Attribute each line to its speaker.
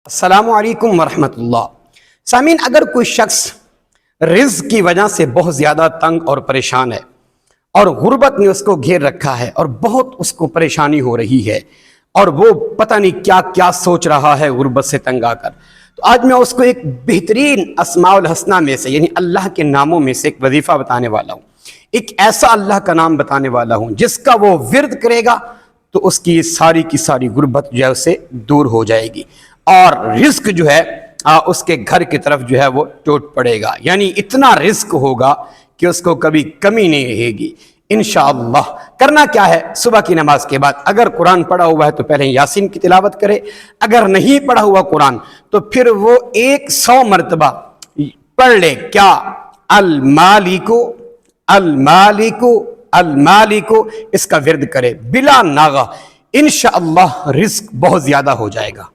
Speaker 1: अस्सलामु अलैकुम वरहमतुल्लाह। सामीन, अगर कोई शख्स रिज़्क़ की वजह से बहुत ज़्यादा तंग और परेशान है और गुर्बत ने उसको घेर रखा है और बहुत उसको परेशानी हो रही है और वो पता नहीं क्या क्या सोच रहा है गुर्बत से तंग आकर, तो आज मैं उसको एक बेहतरीन अस्माउल हसना में से यानी अल्लाह के नामों में से एक वजीफ़ा बताने वाला हूँ। एक ऐसा अल्लाह का नाम बताने वाला हूँ जिसका वो विर्द करेगा तो उसकी सारी की सारी गुर्बत जो है उससे दूर हो जाएगी और रिस्क जो है उसके घर की तरफ जो है वो टूट पड़ेगा। यानी इतना रिस्क होगा कि उसको कभी कमी नहीं रहेगी इंशाअल्लाह। करना क्या है, सुबह की नमाज के बाद अगर कुरान पढ़ा हुआ है तो पहले यासीन की तिलावत करे, अगर नहीं पढ़ा हुआ कुरान तो फिर वो 100 मरतबा पढ़ ले। क्या? अल मालिको अल मालिको अल मालिको, इसका विर्द करे बिला नागा। इंशाअल्लाह रिस्क बहुत ज्यादा हो जाएगा।